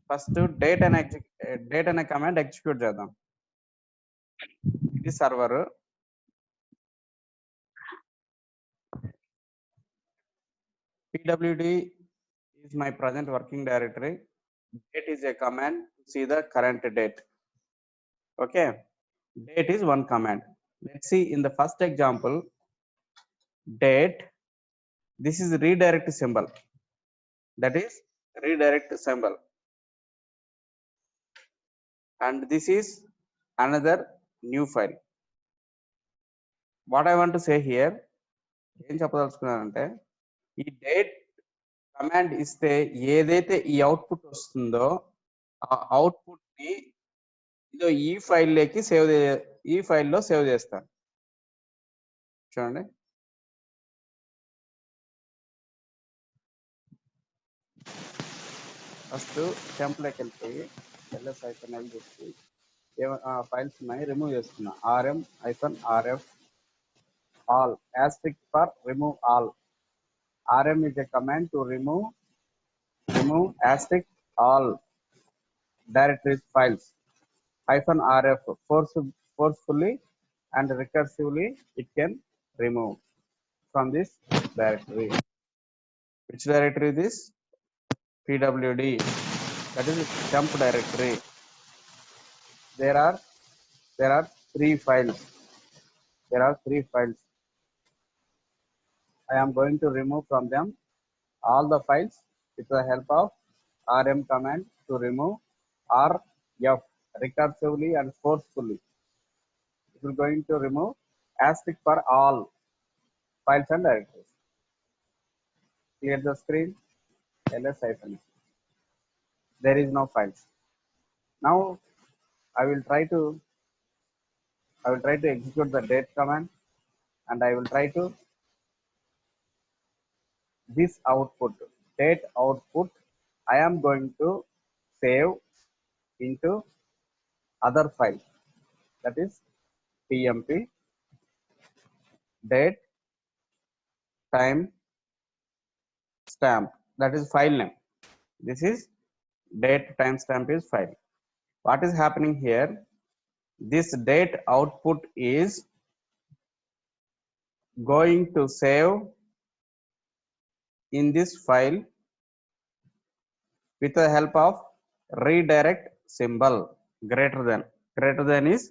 First date అనే command execute చేద్దాం. ఇది server. pwd is my present working directory. Date is a command to see the current date. Okay, date is one command. Let's see in the first example, date. This is redirect symbol. That is redirect symbol. And this is another new file. What I want to say here, ఏం చెప్పదలుచుకున్నానంటే, ఈ date command ఇస్తే ఏదైతే ఈ output వస్తుందో ఆ output ని ఇదో ఈ ఫైల్లోకి ఈ ఫైల్లో సేవ్ చేస్తాను. చూడండి, ఫస్ట్ టెంప్లోకి వెళ్ళిపోయి ls-l చేసి ఫైల్స్ ఉన్నాయి రిమూవ్ చేస్తున్నా. rm-rf all asterisk for remove all. rm is a command to remove asterisk all directories files. -rf forcefully and recursively it can remove from this directory. Which directory this? pwd, that is temp directory. There are three files. I am going to remove from them all the files with the help of rm command to remove rf recursively and forcefully. It is going to remove asterisk for all files and directories. Clear the screen. ls-. There is no files. Now I will try to execute the date command, and I will try to this output, date output, I am going to save into other file, that is tmp date time stamp, that is file name. This is date timestamp is file. What is happening here? This date output is going to save in this file with the help of redirect symbol. Greater than is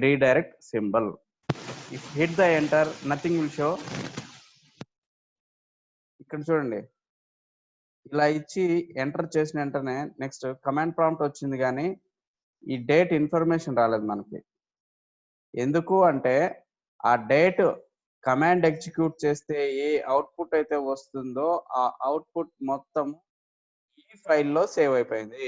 redirect symbol. If hit the enter, nothing will show. ఇక్కడ చూడండి, ఇలా ఇచ్చి enter చేసిన వెంటనే next command prompt వచ్చింది, కానీ ఈ date information రాలేదు మనకి. ఎందుకు అంటే ఆ డేట్ కమాండ్ ఎగ్జిక్యూట్ చేస్తే ఏ అవుట్పుట్ అయితే వస్తుందో ఆ అవుట్పుట్ మొత్తం ఈ ఫైల్లో సేవ్ అయిపోయింది.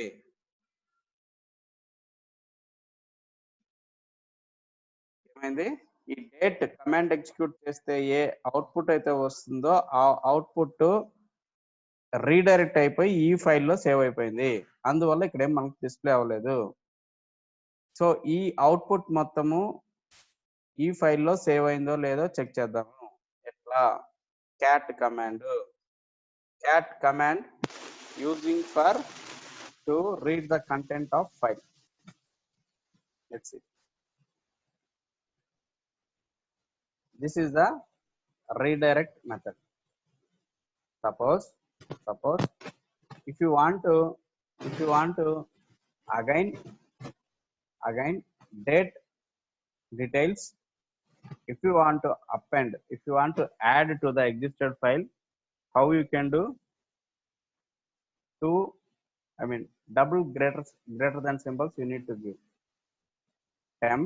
ఏమైంది? ఈ డేట్ కమాండ్ ఎగ్జిక్యూట్ చేస్తే ఏ అవుట్పుట్ అయితే వస్తుందో ఆ అవుట్పుట్ రీడైరెక్ట్ అయిపోయి ఈ ఫైల్లో సేవ్ అయిపోయింది. అందువల్ల ఇక్కడ ఏం మనకు డిస్ప్లే అవ్వలేదు. సో ఈ అవుట్పుట్ మొత్తము ఈ ఫైల్లో సేవ్ అయిందో లేదో చెక్ చేద్దాము. ఎట్లా? Cat command using for to read the content of file. Let's see. This is the redirect method. Suppose if you want to again date details, if you want to append, if you want to add to the existed file, how you can do? Double greater than symbols you need to give. temp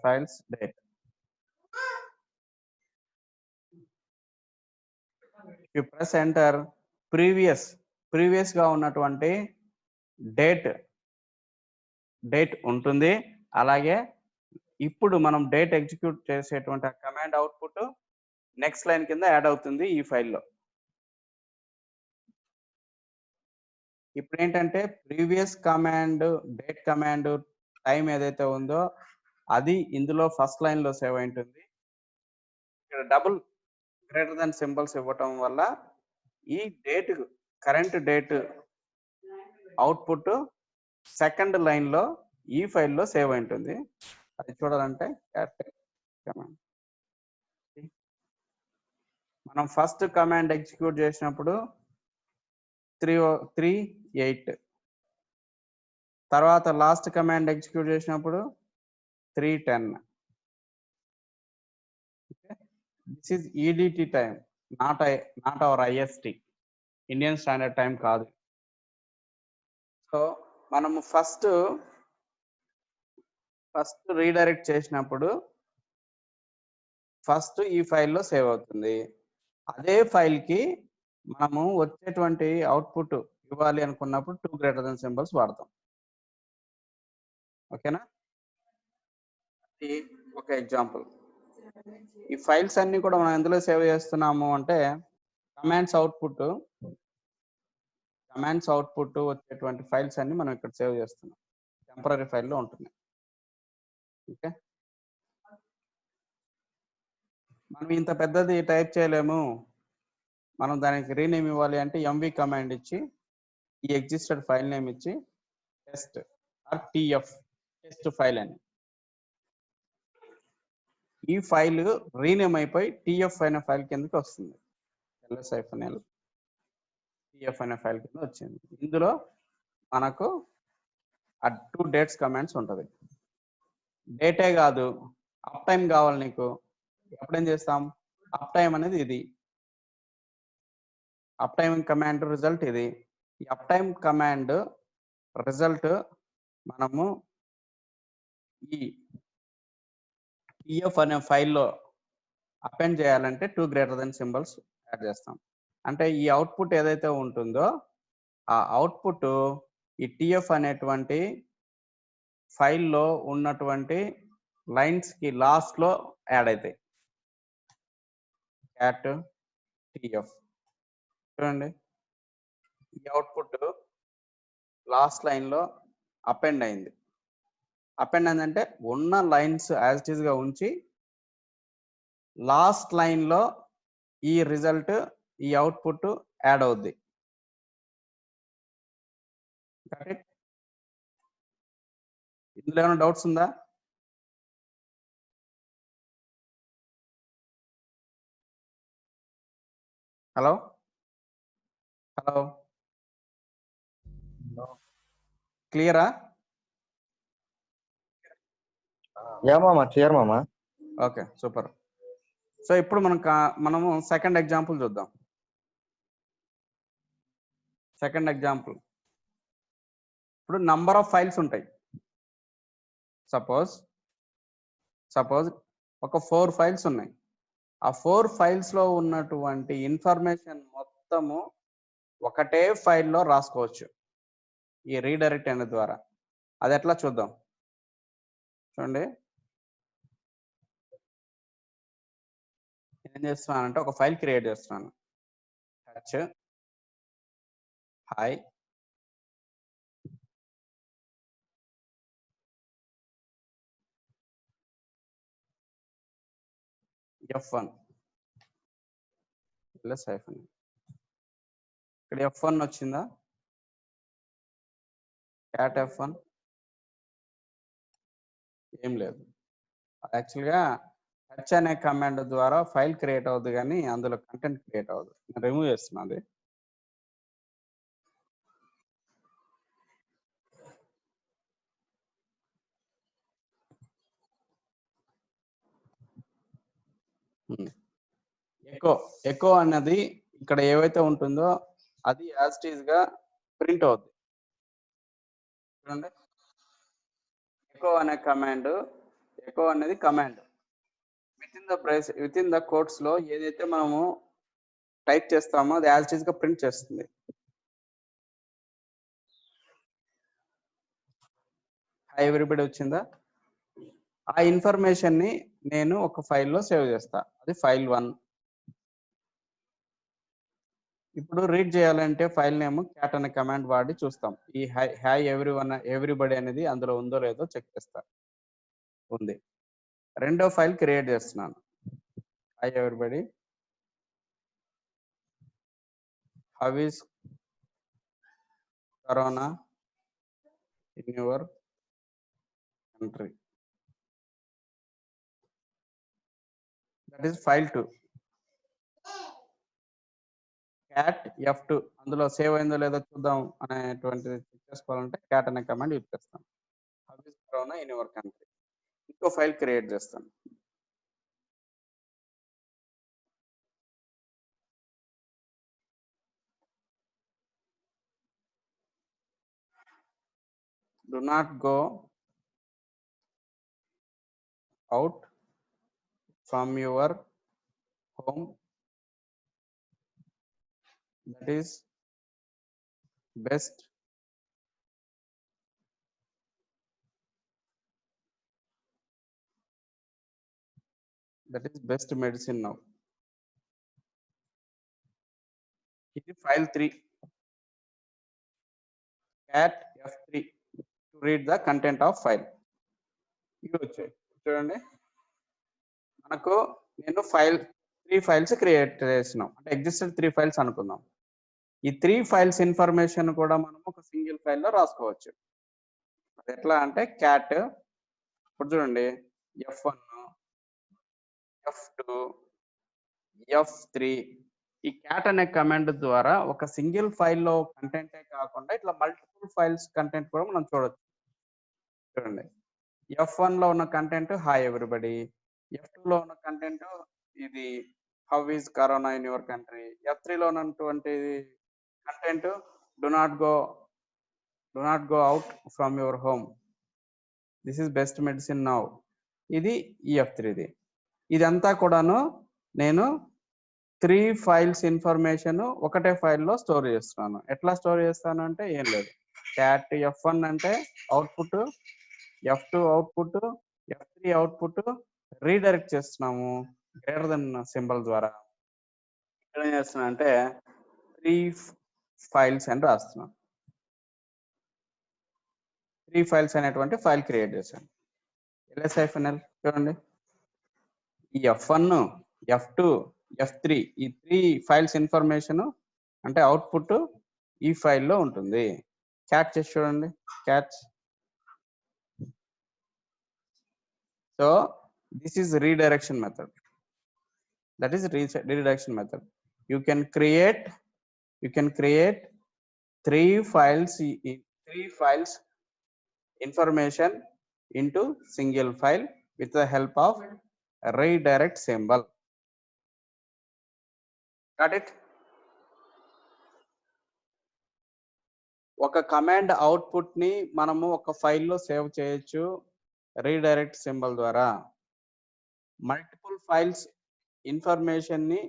files date. If you press enter, previous గా ఉన్నటువంటి date ఉంటుంది. అలాగే ఇప్పుడు మనం date execute చేసేటువంటి ఆ command output next line కింద add అవుతుంది ఈ ఫైల్లో. ఇప్పుడు ఏంటంటే previous command date command time ఏదైతే ఉందో అది ఇందులో ఫస్ట్ లైన్ లో సేవ్ అయి ఉంటుంది. ఇక్కడ డబుల్ గ్రేటర్ దెన్ సింబల్స్ ఇవ్వటం వల్ల ఈ date current date output second line లో ఈ ఫైల్లో సేవ్ అయి ఉంటుంది. అది చూడాలంటే మనం ఫస్ట్ కమాండ్ ఎగ్జిక్యూట్ చేసినప్పుడు 338, తర్వాత లాస్ట్ కమాండ్ ఎగ్జిక్యూట్ చేసినప్పుడు 310. This is EDT time, not our IST, Indian standard time కాదు. సో మనము ఫస్ట్ రీడైరెక్ట్ చేసినప్పుడు ఫస్ట్ ఈ ఫైల్లో సేవ్ అవుతుంది. అదే ఫైల్కి మనము వచ్చేటువంటి అవుట్పుట్ ఇవ్వాలి అనుకున్నప్పుడు 2 గ్రేటర్ దెన్ సింబల్స్ వాడతాం. ఓకేనా? ఒక ఎగ్జాంపుల్. ఈ ఫైల్స్ అన్ని కూడా మనం ఎందులో సేవ్ చేస్తున్నాము అంటే కమాండ్స్ అవుట్పుట్ వచ్చేటువంటి ఫైల్స్ అన్ని మనం ఇక్కడ సేవ్ చేస్తున్నాం. టెంపరరీ ఫైల్లో ఉంటుంది. ఓకే, మనం ఇంత పెద్దది టైప్ చేయలేము, మనం దానికి రీనేమ్ ఇవ్వాలి అంటే ఎంవి కమాండ్ ఇచ్చి ఈ ఎగ్జిస్టెడ్ ఫైల్ నేమ్ ఇచ్చి test or TF test file అని ఈ ఫైల్ రీనేమ్ అయిపోయి టిఎఫ్ అనే ఫైల్ కిందకి వస్తుంది. ls-l టిఎఫ్ అనే ఫైల్ కింద వచ్చింది. ఇందులో మనకు ఆ 2 డేట్స్ కమాండ్స్ ఉంటుంది. డేటే కాదు, అప్ టైం కావాలి నీకు, ఎప్పుడేం చేస్తాం, అప్ టైం అనేది ఇది, అప్ టైం కమాండ్ రిజల్ట్ ఇది. ఈ అప్ టైం కమాండ్ రిజల్ట్ మనము ఈ టిఎఫ్ అనే ఫైల్లో అపెండ్ చేయాలంటే 2 గ్రేటర్ దెన్ సింబల్స్ యాడ్ చేస్తాం. అంటే ఈ అవుట్పుట్ ఏదైతే ఉంటుందో ఆ అవుట్పుట్ ఈ టిఎఫ్ అనేటువంటి ఫైల్లో ఉన్నటువంటి లైన్స్ కి లాస్ట్ లో యాడ్ అవుతాయి. క్యాట్ టిఎఫ్ చూడండి, ఈ అవుట్పుట్ లాస్ట్ లైన్ లో అపెండ్ అయింది. అపెండ్ అయిందంటే ఉన్న లైన్స్ యాజ్ ఇట్ ఈస్ గా ఉంచి లాస్ట్ లైన్ లో ఈ రిజల్ట్ ఈ అవుట్పుట్ యాడ్ అవుద్ది. ఇందులో ఏమైనా డౌట్స్ ఉందా? హలో హలో క్లియరా? క్లియర్ మామా. Okay, super. సో ఇప్పుడు మనము సెకండ్ ఎగ్జాంపుల్ చూద్దాం. సెకండ్ ఎగ్జాంపుల్, ఇప్పుడు నంబర్ ఆఫ్ ఫైల్స్ ఉంటాయి. సపోజ్ ఒక 4 ఫైల్స్ ఉన్నాయి. ఆ 4 ఫైల్స్ లో ఉన్నటువంటి ఇన్ఫర్మేషన్ మొత్తము ఒకటే ఫైల్లో రాసుకోవచ్చు ఈ రీడైరెక్ట్ అనే ద్వారా. అది ఎట్లా చూద్దాం చూడండి. ఏం చేస్తున్నానంటే ఒక ఫైల్ క్రియేట్ చేస్తున్నాను. Touch hi F1 plus hyphen. ఇక్కడ F1 వచ్చిందా? క్యాట్ F1 ఏం లేదు. యాక్చువల్గా టచ్ అనే కమాండ్ ద్వారా ఫైల్ క్రియేట్ అవుతుంది కానీ అందులో కంటెంట్ క్రియేట్ అవ్వదు. నేను రిమూవ్ చేస్తున్నది. ఎకో అన్నది ఇక్కడ ఏవైతే ఉంటుందో అది యాజ్ ఇట్ ఈస్ గా ప్రింట్ అవుతుంది. చూడండి, ఎకో అనే కమాండ్, ఎకో అనేది command with in the quotes లో ఏదైతే మనము టైప్ చేస్తామో అది యాజ్ ఇట్ ఈస్ గా ప్రింట్ చేస్తుంది. హాయ్ ఎవ్రీబడి వచ్చిందా? ఆ ఇన్ఫర్మేషన్ ని నేను ఒక ఫైల్లో సేవ్ చేస్తా, అది ఫైల్ 1. ఇప్పుడు రీడ్ చేయాలంటే ఫైల్ నేమ్ క్యాట్ అనే కమాండ్ వాడి చూస్తాం. ఈ హాయ్ ఎవ్రీబడి అనేది అందులో ఉందో లేదో చెక్ చేస్తా. ఉంది. రెండో ఫైల్ క్రియేట్ చేస్తున్నాను, Hi everybody. How is Corona in your country? That is file 2. cat F2 అందులో సేవ్ అయిందో లేదో చూద్దాం అనేటువంటిది చెక్ చేసుకోవాలంటే cat అనే కమాండ్ యూజ్ చేస్తాం. How is Corona in your country? ఇంకో ఫైల్ క్రియేట్ చేస్తాను. Do not go out from your home. That is best medicine now. ఇది file 3 cat F3 to read the content of file. ఇది వచ్చాయి చూడండి, మనకు నేను 3 files create చేసినాం అంటే ఎగ్జిస్టెడ్ 3 ఫైల్స్ అనుకుందాం. ఈ 3 ఫైల్స్ ఇన్ఫర్మేషన్ కూడా మనం ఒక సింగిల్ ఫైల్లో రాసుకోవచ్చు. అది ఎట్లా అంటే క్యాట్ ఇప్పుడు చూడండి F1 F2 F3 ఈ క్యాట్ అనే కమాండ్ ద్వారా ఒక సింగిల్ ఫైల్లో కంటెంటే కాకుండా ఇట్లా మల్టిపుల్ ఫైల్స్ కంటెంట్ కూడా మనం చూడొచ్చు. చూడండి F1 లో ఉన్న కంటెంట్ హాయ్ ఎవ్రీబడి, F2 లో ఉన్న కంటెంట్ ఇది how is corona in your country, F3 లో ఉన్నటువంటి content do not go out from your home, this is best medicine now. ఇది ఈ F3ది. ఇదంతా కూడాను నేను 3 ఫైల్స్ ఇన్ఫర్మేషన్ ఒకటే ఫైల్లో స్టోర్ చేస్తున్నాను. ఎట్లా స్టోర్ చేస్తాను అంటే ఏం లేదు, క్యాట్ F1 అంటే output, F2 output, F3 output redirect చేస్తున్నాము గ్రేటర్ దెన్ సింబల్ ద్వారా. ఇక్కడ ఏం చేస్తున్నా అంటే 3 ఫైల్స్ అని రాస్తున్నాను. 3 ఫైల్స్ అనేటువంటి ఫైల్ క్రియేట్ చేశాను. ls-l చూడండి, ఈ F1 F2 F3 ఈ 3 ఫైల్స్ ఇన్ఫర్మేషన్ అంటే అవుట్పుట్ ఈ ఫైల్లో ఉంటుంది. క్యాట్ చేసి చూడండి, cat. So this is redirection method. That is redirection method. You can create 3 files information into single file with the help of redirect symbol. Got it? ఒక command output ని మనము ఒక ఫైల్లో సేవ్ చేయొచ్చు రీడైరెక్ట్ సింబల్ ద్వారా. Multiple files information ని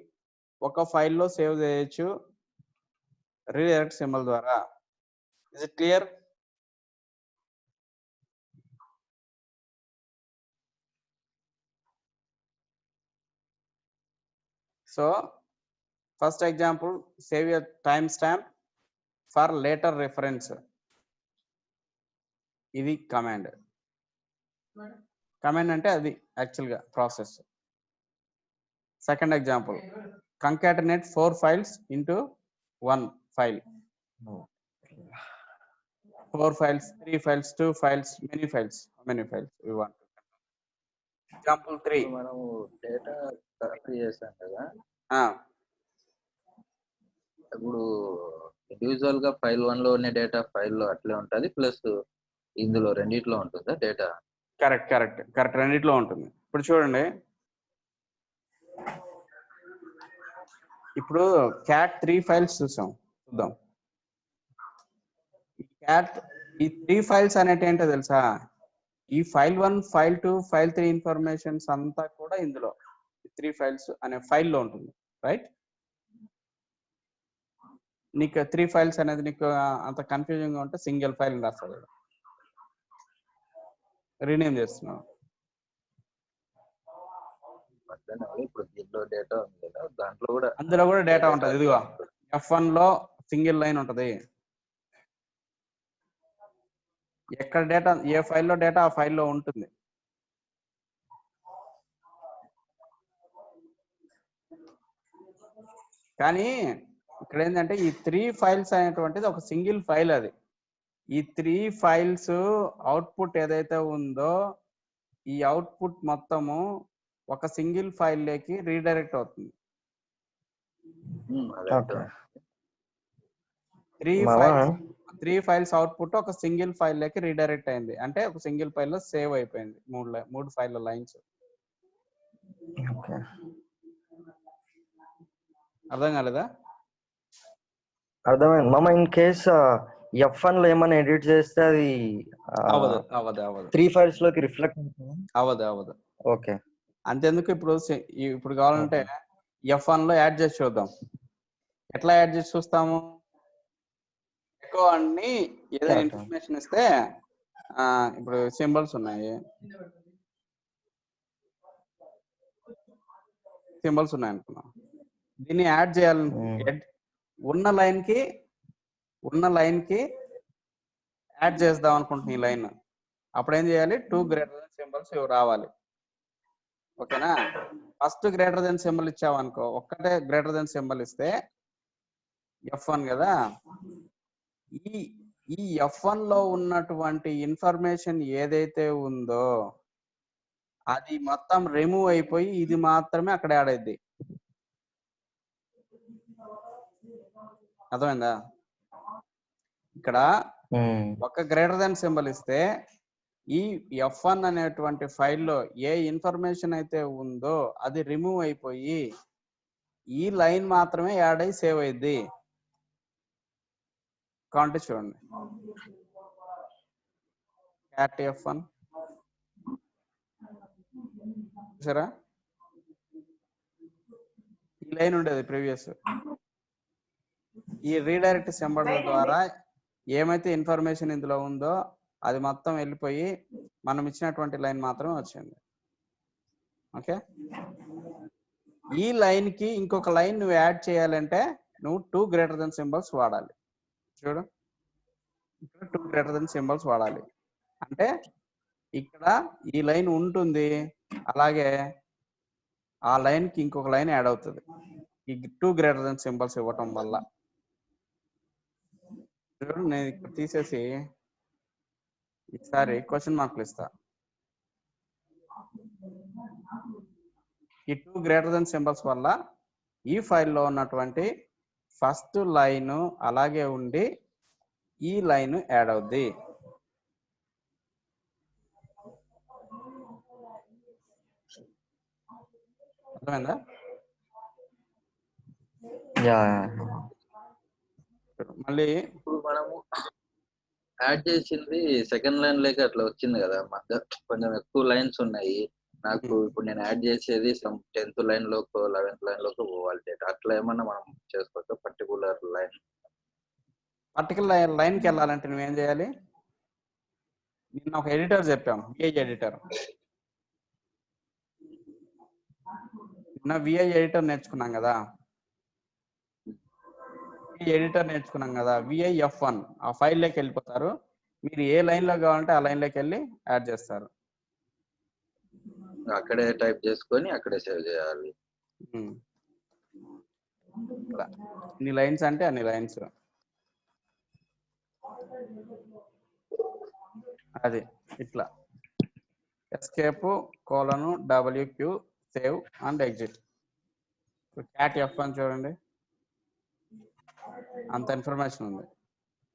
ఒక ఫైల్లో సేవ్ చేయొచ్చు రీడైరెక్ట్ సింబల్ ద్వారా. Is it clear? So first example, save a timestamp for later reference. ఇది కమాండ్ అంటే అది యాక్చువల్గా process. Second example, concatenate 4 files into 1 file. 4 files, 3 files, 2 files, many files. How many files we want? Example 3. మనము data copy చేసాం కదా, ఇప్పుడు individual గా file 1 లో ఉన్న డేటా ఫైల్ లో అట్లే ఉంటది, ప్లస్ ఇందులో రెండిట్లో ఉంటుందా డేటా? కరెక్ట్ రెండిట్లో ఉంటుంది. ఇప్పుడు చూడండి, ఇప్పుడు క్యాట్ 3 ఫైల్స్ చూద్దాం. క్యాట్ ఈ 3 ఫైల్స్ అనేటి ఏంటో తెలుసా? ఈ ఫైల్ 1 ఫైల్ 2 ఫైల్ 3 ఇన్ఫర్మేషన్స్ అంతా కూడా ఇందులో 3 ఫైల్స్ అనే ఫైల్లో ఉంటుంది. రైట్? నీకు 3 ఫైల్స్ అనేది నీకు అంత కన్ఫ్యూజింగ్ గా ఉంటే సింగిల్ ఫైల్ రాస్తాడు, రీనేమ్ చేస్తున్నావు. ఇప్పుడు దీంట్లో డేటా ఉంది కదా, అందులో కూడా డేటా ఉంటుంది. ఇదిగో F1 లో సింగిల్ లైన్ ఉంటది. ఎక్కడ డేటా, ఏ ఫైల్లో డేటా ఆ ఫైల్లో ఉంటుంది. కానీ ఇక్కడ ఏంటంటే ఈ 3 ఫైల్స్ అనేటువంటిది ఒక సింగిల్ ఫైల్. అది ఈ 3 ఫైల్స్ అవుట్పుట్ ఏదైతే ఉందో ఈ అవుట్పుట్ మొత్తము ఒక సింగిల్ ఫైల్ లోకి రీడైరెక్ట్ అవుతుంది. ఓకే 3 ఫైల్స్ అవుట్పుట్ ఒక సింగిల్ ఫైల్ లోకి రీడైరెక్ట్ అయింది. అంటే ఒక సింగిల్ ఫైల్ లో సేవ్ అయిపోయింది. 3 ఫైల్ లైన్స్. ఓకే అర్థం కాలేదా? అర్థమైంది మామ. ఇన్ కేస్ F1 లో ఏమైనా ఎడిట్ చేస్తే అది అవదు అవదు అవదు 3 ఫైల్స్ లోకి రిఫ్లెక్ట్ అవుతుందా? అవదు అవదు. ఓకే అంతెందుకు, ఇప్పుడు కావాలంటే F1 లో యాడ్ చేసి చూద్దాం. ఎట్లా యాడ్ చేసి చూస్తాము? ఎక్కువ అన్ని ఏదైనా ఇన్ఫర్మేషన్ ఇస్తే ఇప్పుడు సింబల్స్ ఉన్నాయి, అనుకున్నాం. దీన్ని యాడ్ చేయాలి. ఉన్న లైన్ కి యాడ్ చేద్దాం అనుకుంటున్నా ఈ లైన్. అప్పుడు ఏం చేయాలి? 2 గ్రేటర్ దెన్ సింబల్స్ రావాలి. ఓకేనా? ఫస్ట్ గ్రేటర్ దెన్ సింబల్ ఇచ్చావనుకో, ఒక్కటే గ్రేటర్ దెన్ సింబల్ ఇస్తే F1 కదా. ఈ F1 లో ఉన్నటువంటి ఇన్ఫర్మేషన్ ఏదైతే ఉందో అది మొత్తం రిమూవ్ అయిపోయి ఇది మాత్రమే అక్కడ యాడ్ అయింది. అర్థమైందా? ఇక్కడ ఒక గ్రేటర్ దెన్ సింబల్ ఇస్తే ఈ F1 అనేటువంటి ఫైల్లో ఏ ఇన్ఫర్మేషన్ అయితే ఉందో అది రిమూవ్ అయిపోయి ఈ లైన్ మాత్రమే యాడ్ అయి సేవ్ అయింది. కాంటే చూడండి, క్యాట్ F1 చూసారా? ఈ లైన్ ఉండేది ప్రీవియస్. ఈ రీడైరెక్ట్ సింబల్ ద్వారా ఏమైతే ఇన్ఫర్మేషన్ ఇందులో ఉందో అది మొత్తం వెళ్ళిపోయి మనం ఇచ్చినటువంటి లైన్ మాత్రమే వచ్చింది. ఓకే, ఈ లైన్ కి ఇంకొక లైన్ నువ్వు యాడ్ చేయాలంటే నువ్వు 2 గ్రేటర్ దెన్ సింబల్స్ వాడాలి. చూడు, ఇక్కడ 2 గ్రేటర్ దెన్ సింబల్స్ వాడాలి. అంటే ఇక్కడ ఈ లైన్ ఉంటుంది, అలాగే ఆ లైన్ కి ఇంకొక లైన్ యాడ్ అవుతుంది ఈ 2 గ్రేటర్ దెన్ సింబల్స్ ఇవ్వటం వల్ల. చూడు, నేను ఇక్కడ తీసేసి ఈసారి క్వశ్చన్ మార్కులు ఇస్తా. ఈ 2 గ్రేటర్ దెన్ సింబల్స్ వల్ల ఈ ఫైల్లో ఉన్నటువంటి ఫస్ట్ లైన్ అలాగే ఉండి ఈ లైన్ యాడ్ అవుద్ది. అర్థమైందా? మళ్ళీ ఇప్పుడు మనము యాడ్ చేసింది సెకండ్ లైన్ లేక అట్లా వచ్చింది కదా, మధ్య కొంచెం ఎక్కువ లైన్స్ ఉన్నాయి నాకు. ఇప్పుడు నేను యాడ్ చేసేది 10th line loco 11th line loco పోవాలి డేటా. అట్లా ఏమన్నా మనం చేసుకోవచ్చు? పర్టికులర్ లైన్ కి వెళ్ళాలంటే నువ్వేం చేయాలి? నిన్న ఒక ఎడిటర్ చెప్పాం, విఐ ఎడిటర్. నిన్న విఐ ఎడిటర్ నేర్చుకున్నాం కదా. విఐ F1 ఆ ఫైల్ లోకి వెళ్ళిపోతారు. మీరు ఏ లైన్ లో కావాలంటే ఆ లైన్ లోకి వెళ్ళి యాడ్ చేస్తారు. అక్కడే టైప్ చేసుకొని అక్కడే సేవ్ చేయాలి. ఎన్ని లైన్స్ అంటే అన్ని లైన్స్. అది ఇట్లా escape :WQ save and exit. Cat F1 చూడండి, అంత ఇన్ఫర్మేషన్ ఉంది.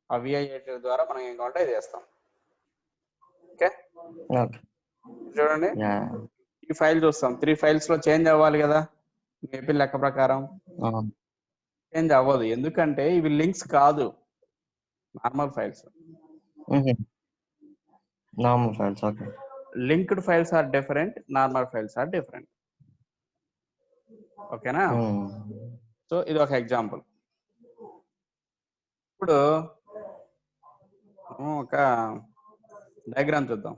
ఆ విఐ ఎడిటర్ ద్వారా మనం ఏం కావాలంటే అది చేస్తాం. ఓకే, చూడండి, ఈ ఫైల్ చూస్తాం. 3 ఫైల్స్ లో చేంజ్ అవ్వాలి కదా ఏపీ లెక్క ప్రకారం. చేంజ్ అవ్వదు, ఎందుకంటే ఇవి లింక్స్ కాదు, normal files. Linked files are different, normal files are different. ఓకేనా? సో ఇది ఒక ఎగ్జాంపుల్. ఇప్పుడు ఒక డయాగ్రామ్ చూద్దాం.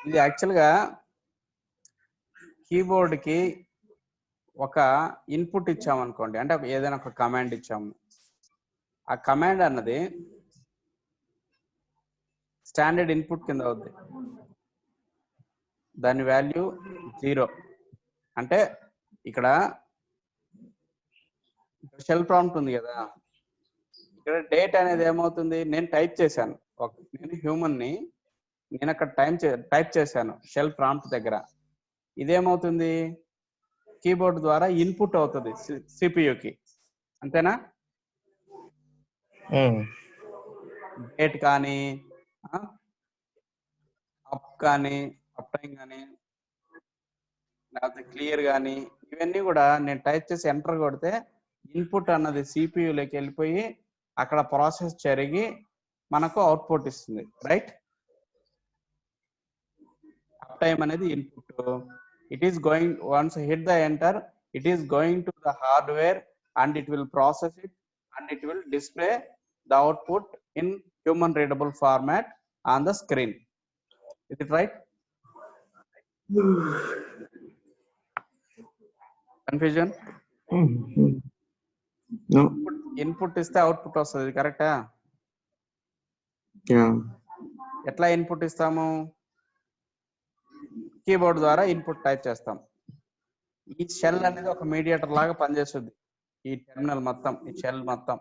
ఇది యాక్చువల్గా కీబోర్డ్కి ఒక ఇన్పుట్ ఇచ్చామనుకోండి, అంటే ఏదైనా ఒక కమాండ్ ఇచ్చాము. ఆ కమాండ్ అన్నది స్టాండర్డ్ ఇన్పుట్ కింద అవుద్ది. దాని వాల్యూ 0. అంటే ఇక్కడ షెల్ ప్రాంప్ట్ ఉంది కదా, ఇక్కడ డేట్ అనేది ఏమవుతుంది, నేను టైప్ చేశాను, నేను హ్యూమన్ని నేను అక్కడ టైప్ చేశాను షెల్ ప్రాంప్ట్ దగ్గర. ఇదేమవుతుంది, కీబోర్డ్ ద్వారా ఇన్పుట్ అవుతుంది సిపియుకి. అంతేనా? డేట్ కానీ అప్ టైం కానీ లేకపోతే క్లియర్ కానీ ఇవన్నీ కూడా నేను టైప్ చేసి ఎంటర్ కొడితే ఇన్పుట్ అన్నది సిపియులోకి వెళ్ళిపోయి అక్కడ ప్రాసెస్ జరిగి మనకు అవుట్పుట్ ఇస్తుంది. రైట్? అప్ టైం అనేది input. It is going, once hit the enter, it is going to the hardware and it will process it and it will display the output in human readable format on the screen. Is it right? Confusion? No. Input ఇస్తే output వస్తుంది, కరెక్టా? ఎట్లా input ఇస్తాము? Keyboard ద్వారా input type చేస్తాం. ఈ shell అనేది ఒక మీడియేటర్ లాగా పనిచేస్తుంది. ఈ టెర్మినల్ మొత్తం, ఈ షెల్ మొత్తం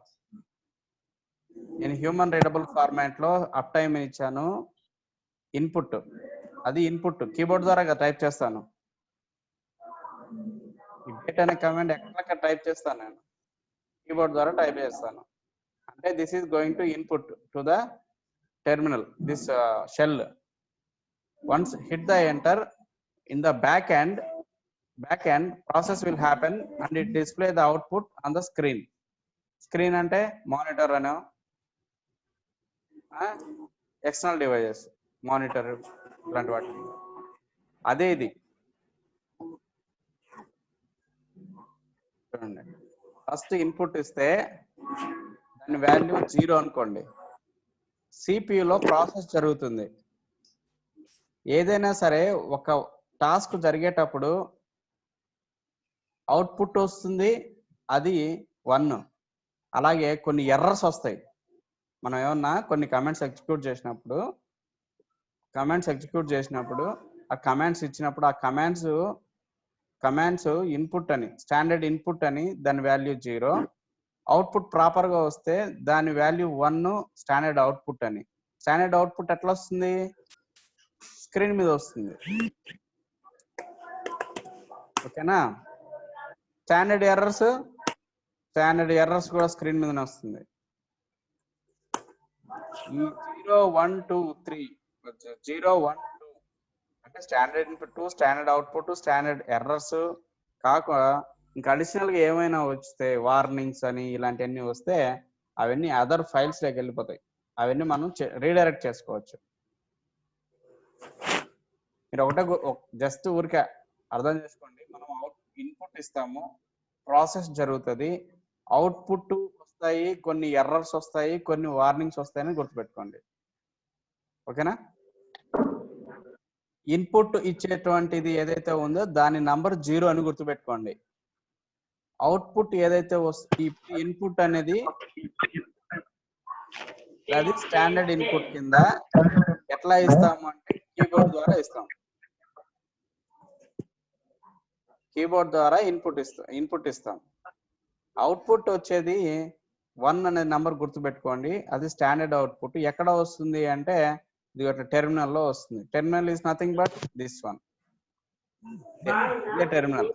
నేను హ్యూమన్ రీడబుల్ ఫార్మాట్ లో అప్ టైం ఇచ్చాను, ఇన్పుట్, అది ఇన్పుట్ కీబోర్డ్ ద్వారా టైప్ చేస్తాను. డేట్ అనే కమాండ్ ఎక్కడ టైప్ చేస్తాను, నేను కీబోర్డ్ ద్వారా టైప్ చేస్తాను. అంటే this is going to input to the terminal, this shell. Once hit the enter, in the back end process will happen and it display the output on the screen. Screen ante monitor ano, external devices, monitor ilanti vaati. అదే ఇది చూడండి, first input ఇస్తే దాని value 0 అనుకోండి, సిపియులో process జరుగుతుంది. ఏదైనా సరే ఒక టాస్క్ జరిగేటప్పుడు అవుట్పుట్ వస్తుంది, అది 1. అలాగే కొన్ని ఎర్రర్స్ వస్తాయి. మనం ఏమన్నా కొన్ని కమాండ్స్ ఎగ్జిక్యూట్ చేసినప్పుడు ఆ కమాండ్స్ ఇచ్చినప్పుడు ఆ కమాండ్స్ ఇన్పుట్ అని, స్టాండర్డ్ ఇన్పుట్ అని, దాని వాల్యూ 0. అవుట్పుట్ ప్రాపర్ గా వస్తే దాని వాల్యూ 1, స్టాండర్డ్ అవుట్పుట్ అని. స్టాండర్డ్ అవుట్పుట్ ఎట్లా వస్తుంది, స్క్రీన్ మీద వస్తుంది. ఓకేనా? స్టాండర్డ్ ఎర్రర్స్ కూడా స్క్రీన్ మీదనే వస్తుంది. ఈ 0, 1, 2, 3 0, 1, 2 అంటే standard input, standard output, standard errors కాకుండా ఇంకా అడిషనల్ గా ఏమైనా వస్తే, వార్నింగ్స్ అని ఇలాంటివన్నీ వస్తే అవన్నీ అదర్ ఫైల్స్ లోకి వెళ్ళిపోతాయి. అవన్నీ మనం రీడైరెక్ట్ చేసుకోవచ్చు. మీరు ఒకటే జస్ట్ ఊరికే అర్థం చేసుకోండి, మనం ఇన్పుట్ ఇస్తాము, ప్రాసెస్ జరుగుతుంది, అవుట్పుట్ వస్తాయి, కొన్ని ఎర్రర్స్ వస్తాయి, కొన్ని వార్నింగ్స్ వస్తాయని గుర్తుపెట్టుకోండి. ఓకేనా? ఇన్పుట్ ఇచ్చేటువంటిది ఏదైతే ఉందో దాని నంబర్ 0 అని గుర్తుపెట్టుకోండి. అవుట్పుట్ ఏదైతే వస్తుంది, ఇన్పుట్ అనేది అది స్టాండర్డ్ ఇన్పుట్ కింద ఎట్లా ఇస్తాము అంటే కీబోర్డ్ ద్వారా ఇస్తాం. కీబోర్డ్ ద్వారా ఇన్పుట్ ఇస్తాం. అవుట్పుట్ వచ్చేది 1 అనే నంబర్ గుర్తుపెట్టుకోండి, అది స్టాండర్డ్ అవుట్పుట్. ఎక్కడ వస్తుంది అంటే ఇది ఒక టెర్మినల్ లో వస్తుంది. Terminal is nothing but this one, ఇదే టెర్మినల్.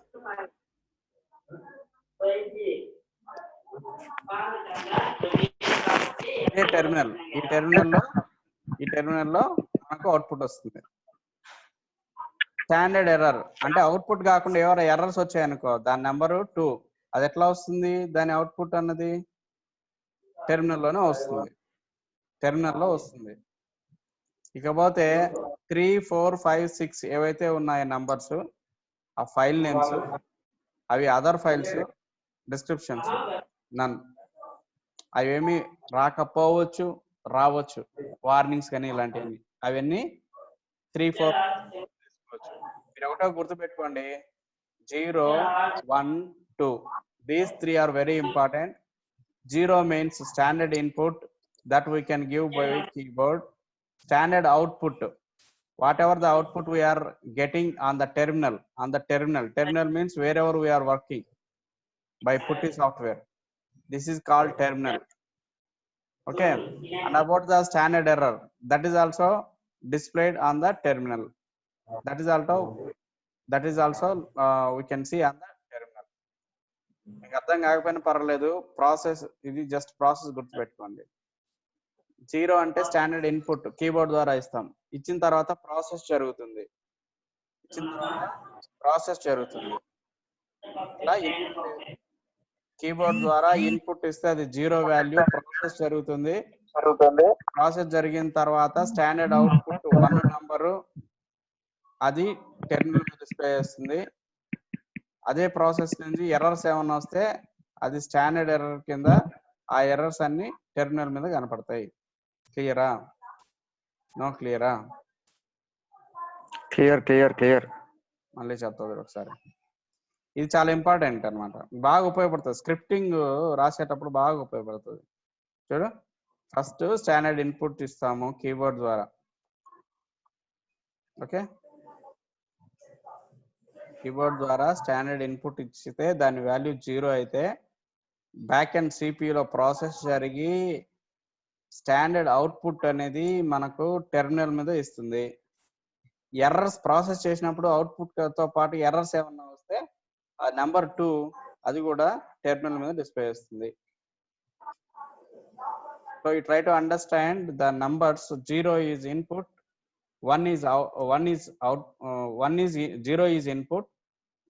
ఇదే టెర్మినల్. ఈ టెర్మినల్లో మనకు అవుట్పుట్ వస్తుంది. స్టాండర్డ్ ఎర్రర్ అంటే అవుట్పుట్ కాకుండా ఎవరైనా ఎర్రర్స్ వచ్చాయనుకో, దాని నెంబరు 2, అది ఎట్లా వస్తుంది, దాని అవుట్పుట్ అన్నది టెర్మినల్లో వస్తుంది. ఇకపోతే 3, 4, 5, 6 ఏవైతే ఉన్నాయో నంబర్స్, ఆ ఫైల్ నేమ్స్, అవి అదర్ ఫైల్స్ డిస్క్రిప్షన్స్, నన్. అవేమి రాకపోవచ్చు, రావచ్చు, వార్నింగ్స్ కానీ ఇలాంటివన్నీ, అవన్నీ 3 4 తీసుకోవచ్చు. మీరు ఒకటో గుర్తుపెట్టుకోండి, 0 1 2 these 3 are very important. 0 means standard input that we can give by keyboard. Standard output, whatever the output we are getting on the terminal, terminal means wherever we are working by putty software, this is called terminal. Okay, and about the standard error, that is also displayed on the terminal. That is also we can see on the terminal. మీకు అర్థం కాకపోయినా పర్వాలేదు, process ఇది just process గుర్తుపెట్టుకోండి. 0 అంటే standard input keyboard ద్వారా ఇస్తాం, ఇచ్చిన తర్వాత ప్రాసెస్ జరుగుతుంది, ఇలా కీబోర్డ్ ద్వారా ఇన్పుట్ ఇస్తే అది 0 వాల్యూ, ప్రాసెస్ జరుగుతుంది. ప్రాసెస్ జరిగిన తర్వాత స్టాండర్డ్ అవుట్పుట్ 1 నంబరు అది టెర్మినల్ మీద డిస్ప్లే చేస్తుంది. అదే ప్రాసెస్ నుంచి ఎర్రర్స్ ఏమన్నా వస్తే అది స్టాండర్డ్ ఎర్రర్ కింద ఆ ఎర్రర్స్ అన్ని టెర్మినల్ మీద కనపడతాయి. క్లియరా? నో క్లియరా? క్లియర్. మళ్ళీ చెప్తాను ఒకసారి. ఇది చాలా ఇంపార్టెంట్ అన్నమాట, బాగా ఉపయోగపడుతుంది, స్క్రిప్టింగ్ రాసేటప్పుడు బాగా ఉపయోగపడుతుంది. చూడు, ఫస్ట్ స్టాండర్డ్ ఇన్పుట్ ఇస్తాము కీబోర్డ్ ద్వారా. ఓకే, కీబోర్డ్ ద్వారా స్టాండర్డ్ ఇన్పుట్ ఇచ్చితే దాని వాల్యూ 0 అయితే బ్యాక్ అండ్ సిపియులో ప్రాసెస్ జరిగి స్టాండర్డ్ అవుట్పుట్ అనేది మనకు టెర్మినల్ మీద ఇస్తుంది. ఎర్రర్స్ ప్రాసెస్ చేసినప్పుడు అవుట్పుట్ తో పాటు ఎర్రర్స్ ఏమన్నా వస్తే ఆ నెంబర్ 2 అది కూడా టెర్మినల్ మీద డిస్ప్లే చేస్తుంది. So you try to understand the numbers. 0 is input, 1 is out, 1 is 0 is input,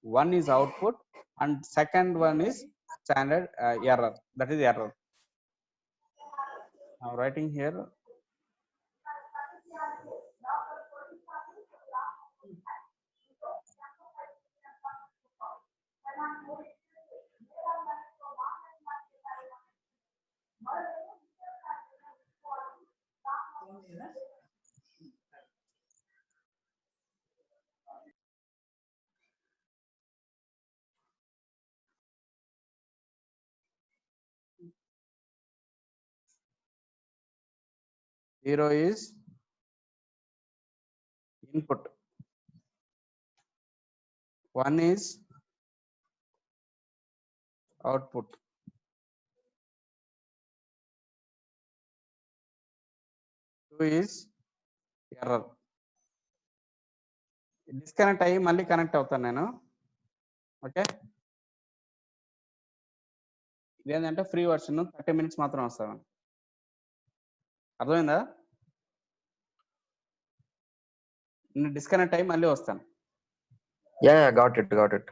1 is output, and second one is standard error, that is error. I'm writing here. Zero is input, 1 is output, 2 is error. Disconnect అయ్యి మళ్ళీ connect అవుతాను నేను. Okay, ఇదేంటంటే free version, 30 minutes మాత్రం వస్తాను. అర్థమైందా? నేను disconnect అయ్యి మళ్ళీ వస్తాను. Yeah, got it.